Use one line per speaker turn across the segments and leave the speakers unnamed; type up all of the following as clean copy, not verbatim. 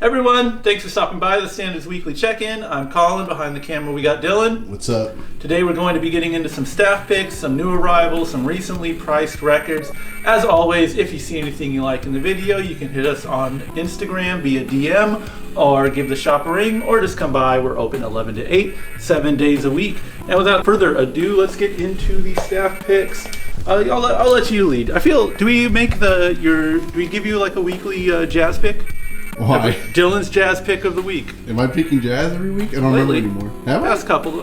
Everyone, thanks for stopping by the Standards Weekly Check-In. I'm Colin. Behind the camera we got Dylan.
What's up?
Today we're going to be getting into some staff picks, some new arrivals, some recently priced records. As always, if you see anything you like in the video, you can hit us on Instagram via DM or give the shop a ring or just come by. We're open 11 to 8, 7 days a week. And without further ado, let's get into the staff picks. I'll let you lead. I feel, do we give you like a weekly jazz pick?
Why?
Dylan's jazz pick of the week.
Am I picking jazz every week? I don't remember anymore. Have I?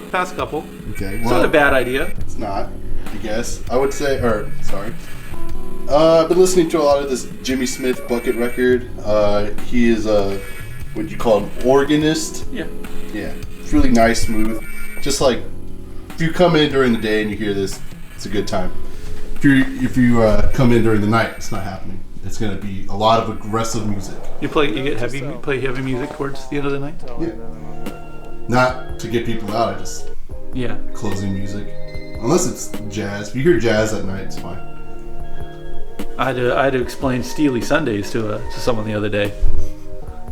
Past couple.
Okay.
It's not a bad idea.
It's not, I guess. I would say, I've been listening to a lot of this Jimmy Smith Bucket record. He is what you call an organist.
Yeah.
Yeah. It's really nice, smooth. Just like, if you come in during the day and you hear this, it's a good time. If you come in during the night, it's not happening. It's going to be a lot of aggressive music.
You play heavy music towards the end of the night?
Yeah. Not to get people out, I just closing music. Unless it's jazz. If you hear jazz at night, it's fine.
I had to explain Steely Sundays to someone the other day.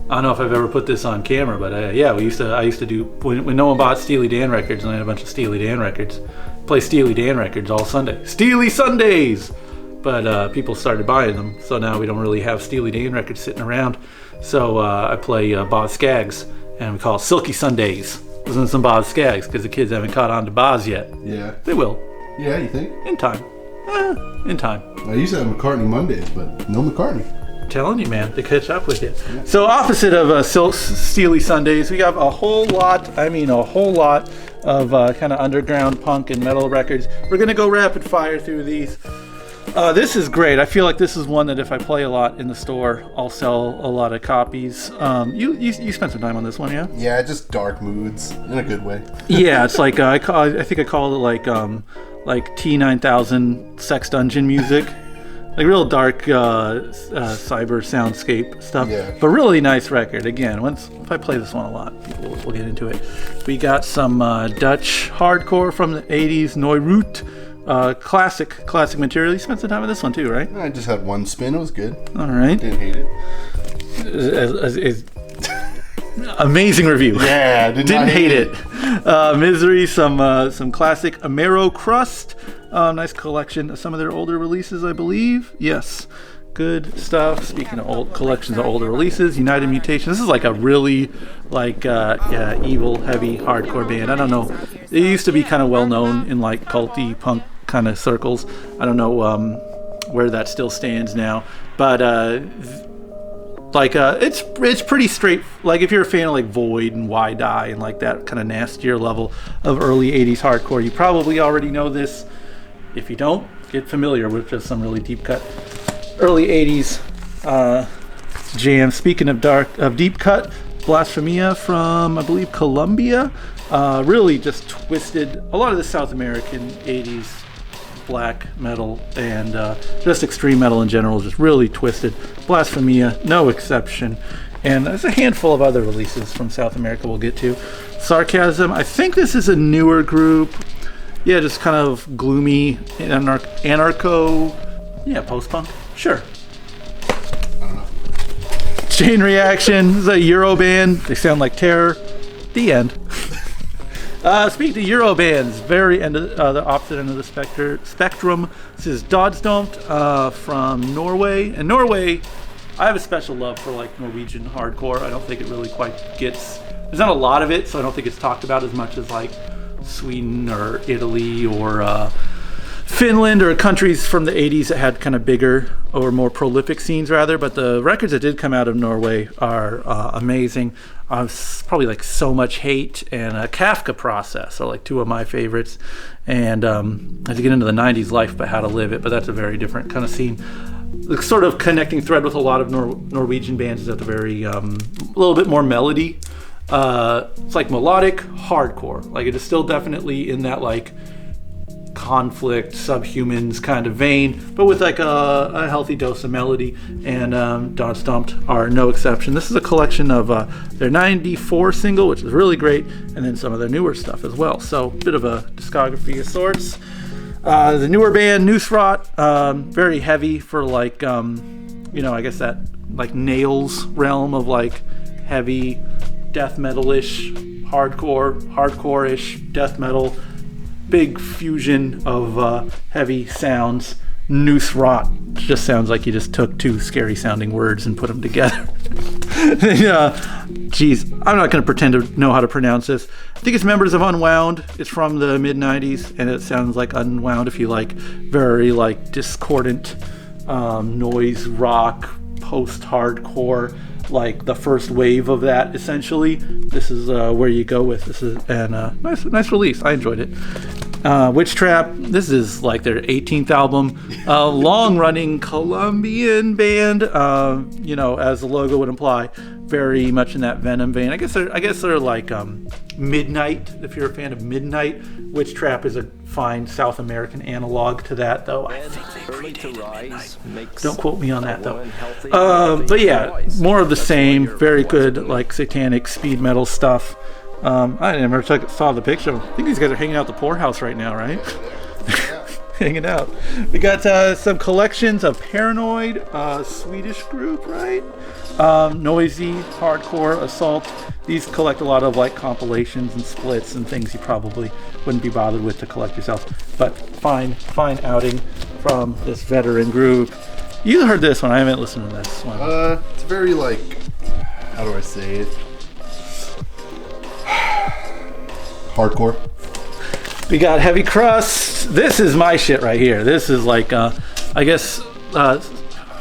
I don't know if I've ever put this on camera, but I used to do when no one bought Steely Dan records, and I had a bunch of Steely Dan records. Play Steely Dan records all Sunday. Steely Sundays! But people started buying them, so now we don't really have Steely Dan records sitting around. So I play Boz Scaggs, and we call it Silky Sundays. Listen to some Boz Scaggs, because the kids haven't caught on to Boz yet.
Yeah.
They will.
Yeah, you think?
In time. In time.
I used to have McCartney Mondays, but no McCartney.
I'm telling you, man, they catch up with you. Yeah. So opposite of Steely Sundays, we have a whole lot of kind of underground punk and metal records. We're going to go rapid fire through these. This is great. I feel like this is one that if I play a lot in the store, I'll sell a lot of copies. You spent some time on this one, yeah?
Yeah, just dark moods in a good way. Yeah,
it's like I think I call it like T9000 Sex Dungeon music, like real dark cyber soundscape stuff.
Yeah.
But really nice record. Again, if I play this one a lot, people will get into it. We got some Dutch hardcore from the 80s, Neurot. Classic material. You spent some time with this one too, right?
I just had one spin. It was good.
All right.
Didn't hate it.
Amazing review.
Yeah,
didn't hate it. Misery, some classic Amero Crust. Nice collection of some of their older releases, I believe. Yes. Good stuff. Speaking of old collections of older releases, United Mutation. This is like a really evil, heavy, hardcore band. I don't know. They used to be kind of well known in like culty punk kind of circles. I don't know where that still stands now, but it's pretty straight. Like if you're a fan of like Void and Why Die and like that kind of nastier level of early '80s hardcore, you probably already know this. If you don't, get familiar with just some really deep cut early '80s jams. Speaking of deep cut, Blasphemia from, I believe, Colombia. Really just twisted a lot of the South American '80s black metal and just extreme metal in general, just really twisted. Blasphemia, no exception. And there's a handful of other releases from South America we'll get to. Sarcasm, I think this is a newer group. Yeah, just kind of gloomy, anarcho, post-punk. Sure.
I don't know.
Chain Reaction is a Euro band. They sound like Terror. The end. Speaking of Euro bands, very end of the opposite end of the spectrum. This is Dodstomped from Norway. And Norway, I have a special love for like Norwegian hardcore. I don't think it really quite gets. There's not a lot of it, so I don't think it's talked about as much as like Sweden or Italy or Finland or countries from the 80s that had kind of bigger or more prolific scenes rather, but the records that did come out of Norway are amazing. Probably like So Much Hate and Kafka Process are like two of my favorites. And I had to get into the 90s life but how to live it, but that's a very different kind of scene. The sort of connecting thread with a lot of Norwegian bands is at the very a little bit more melody. It's like melodic hardcore. Like it is still definitely in that like conflict, subhumans kind of vein, but with like a healthy dose of melody. And Dodstomped are no exception. This is a collection of their '94 single, which is really great, and then some of their newer stuff as well. So a bit of a discography of sorts. The newer band, Nusrat, very heavy for like, I guess that like Nails realm of like heavy death metal-ish, hardcore-ish death metal, big fusion of heavy sounds. Noose rot just sounds like you just took two scary sounding words and put them together. Geez, I'm not going to pretend to know how to pronounce this. I think it's members of Unwound. It's from the mid 90s, and it sounds like Unwound if you like very like discordant noise rock, post-hardcore, like the first wave of that essentially. This is where you go with. This is nice release. I enjoyed it. Witch Trap, this is like their 18th album, long-running Colombian band, as the logo would imply, very much in that Venom vein. I guess they're like Midnight, if you're a fan of Midnight. Witch Trap is a fine South American analog to that, though. I think they predated Midnight. Don't quote me on that, though. But yeah, more of the same, very good, like satanic speed metal stuff. I never saw the picture. I think these guys are hanging out at the poorhouse right now, right? Hanging out. We got some collections of Paranoid, Swedish group, right? Noisy, hardcore, assault. These collect a lot of like compilations and splits and things you probably wouldn't be bothered with to collect yourself. But fine outing from this veteran group. You heard this one. I haven't listened to this one.
It's very like, how do I say it? Hardcore.
We got Heavy Crust. This is my shit right here. This is like, I guess,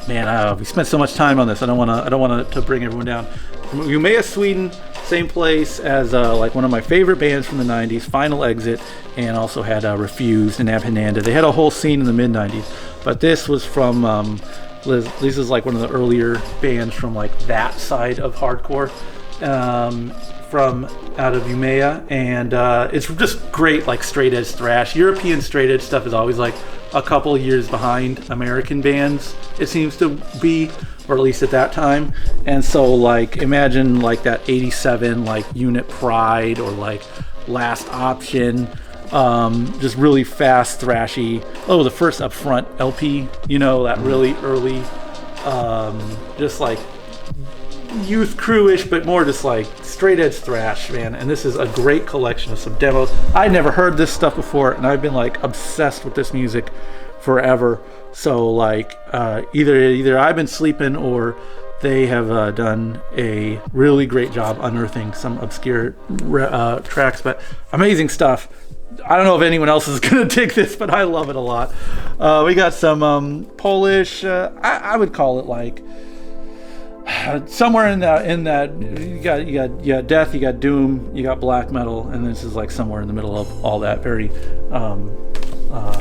we spent so much time on this. I don't want to bring everyone down. From Umeå, Sweden, same place as like one of my favorite bands from the '90s, Final Exit, and also had Refused and Abhinanda. They had a whole scene in the mid '90s, but this was from this is like one of the earlier bands from like that side of hardcore. From out of Umeå, and it's just great, like straight edge thrash. European straight edge stuff is always like a couple years behind American bands, it seems to be, or at least at that time. And so like imagine like that 87 like Unit Pride or like Last Option, just really fast thrashy. The first Upfront LP, that really early, just like youth crew-ish, but more just like straight edge thrash, man. And this is a great collection of some demos. I'd never heard this stuff before, and I've been like obsessed with this music forever. So like either I've been sleeping or they have done a really great job unearthing some obscure tracks, but amazing stuff. I don't know if anyone else is gonna dig this, but I love it a lot. We got some Polish, I would call it like somewhere in that you got death, you got doom, you got black metal, and this is like somewhere in the middle of all that very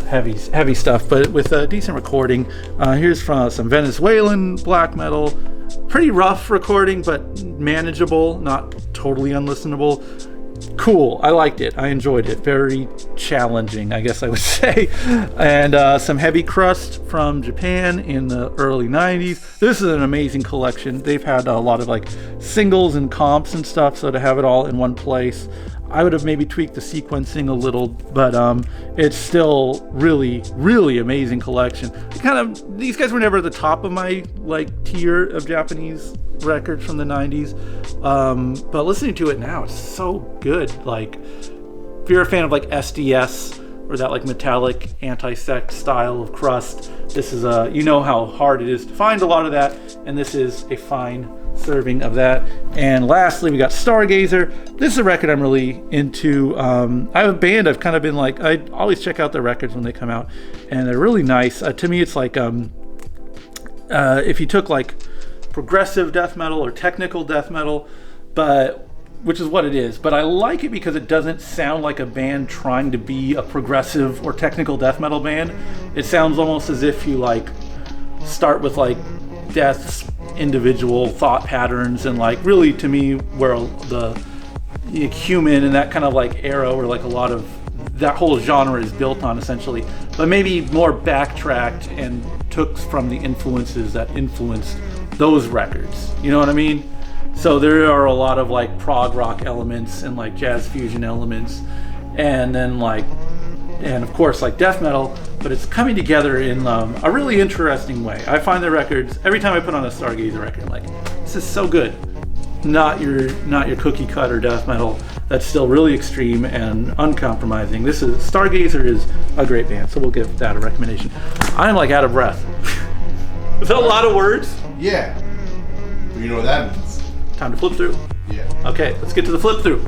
heavy stuff, but with a decent recording. Here's from some Venezuelan black metal, pretty rough recording but manageable, not totally unlistenable. Cool, I liked it, I enjoyed it, very challenging, I guess I would say. And some Heavy Crust from Japan in the early 90s. This is an amazing collection. They've had a lot of like singles and comps and stuff, so to have it all in one place, I would have maybe tweaked the sequencing a little, but it's still really amazing collection. These guys were never at the top of my like tier of Japanese records from the 90s, but listening to it now, it's so good. Like if you're a fan of like SDS or that like metallic anti-sect style of crust, this is how hard it is to find a lot of that, and this is a fine serving of that. And lastly, we got Stargazer. This is a record I'm really into. I have a band I've kind of been like, I always check out their records when they come out, and they're really nice. To me, it's like if you took like progressive death metal or technical death metal, but which is what it is, but I like it because it doesn't sound like a band trying to be a progressive or technical death metal band. It sounds almost as if you like start with like Death's individual thought patterns, and like really to me where the Human and that kind of like era where like a lot of that whole genre is built on essentially, but maybe more backtracked and took from the influences that influenced those records, you know what I mean? So there are a lot of like prog rock elements and like jazz fusion elements, and then like, and of course like death metal, but it's coming together in a really interesting way. I find the records, every time I put on a Stargazer record, I'm like, this is so good. not your cookie cutter death metal. That's still really extreme and uncompromising. Stargazer is a great band, so we'll give that a recommendation. I'm like out of breath. Is that a lot of words?
Yeah. But you know what that means.
Time to flip through.
Yeah.
Okay, let's get to the flip through.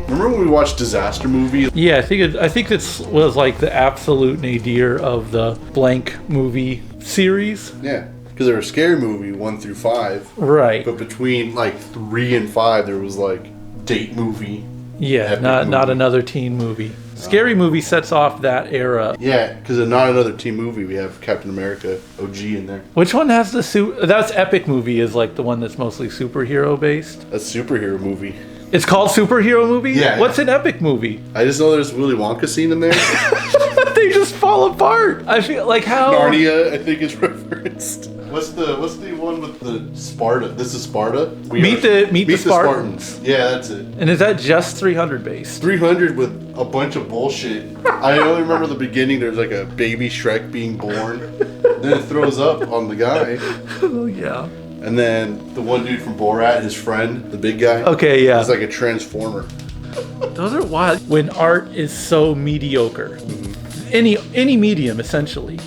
Remember when we watched Disaster Movie?
Yeah, I think this was like the absolute nadir of the blank movie series.
Yeah. Because they were a scary movie 1 through 5.
Right.
But between like 3 and 5, there was like date movie.
Yeah, not another teen movie. Scary movie sets off that era.
Yeah, because in Not Another Teen Movie, we have Captain America OG in there.
Which one has the that's Epic Movie is like the one that's mostly superhero based.
A superhero movie.
It's called Superhero Movie?
Yeah.
What's an Epic Movie?
I just know there's a Willy Wonka scene in there.
They just fall apart. I feel like how
Narnia, I think, is referenced. What's the one with the Sparta? This is Sparta.
Meet the Spartans.
Yeah, that's it.
And is that just 300 based?
300 with a bunch of bullshit. I only remember the beginning. There's like a baby Shrek being born. Then it throws up on the guy.
Oh yeah.
And then the one dude from Borat, his friend, the big guy.
Okay, yeah.
He's like a transformer.
Those are wild. When art is so mediocre, any medium essentially,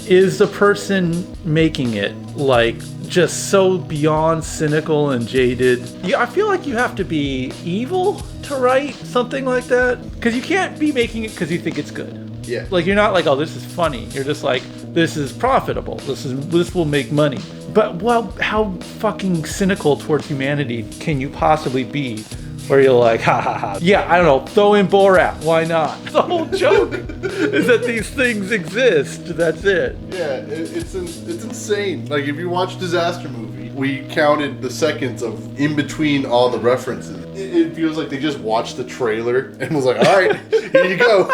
is the person making it like just so beyond cynical and jaded? Yeah, I feel like you have to be evil to write something like that, because you can't be making it because you think it's good.
Yeah.
Like you're not like, oh, this is funny. You're just like, this is profitable. This will make money. But well, how fucking cynical towards humanity can you possibly be? Where you're like, ha ha ha. Yeah, I don't know, throw in Borat, why not? The whole joke is that these things exist, that's it.
Yeah, it's insane. Like, if you watch Disaster Movie, we counted the seconds of in between all the references. It feels like they just watched the trailer and was like, all right, here you go,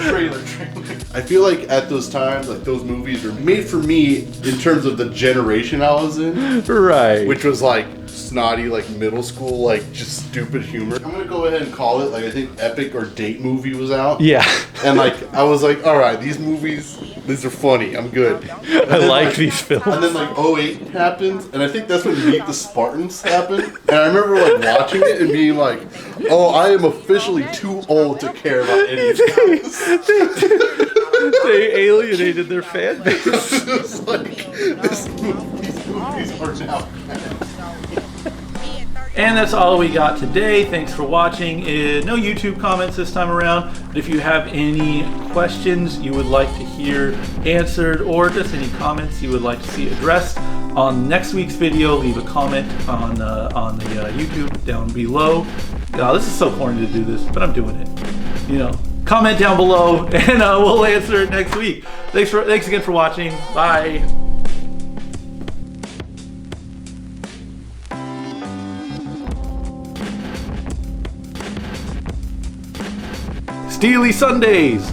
trailer. I feel like at those times, like, those movies were made for me in terms of the generation I was in.
Right.
Which was like snotty, like middle school, like just stupid humor. I'm gonna go ahead and call it, like, I think Epic or Date Movie was out.
Yeah.
And like, I was like, all right, these are funny, I'm good.
I like these films.
And then like 08 happens, and I think that's when Meet the Spartans happened. And I remember like watching it and being like, oh, I am officially too old to care about any of this.
They alienated their fan base.
It's like, these movies are now bad.
And that's all we got today. Thanks for watching. No YouTube comments this time around, but if you have any questions you would like to hear answered, or just any comments you would like to see addressed on next week's video, leave a comment on the YouTube down below. This is so corny to do this, but I'm doing it. You know, comment down below, and we'll answer it next week. Thanks again for watching. Bye. Steely Sundays.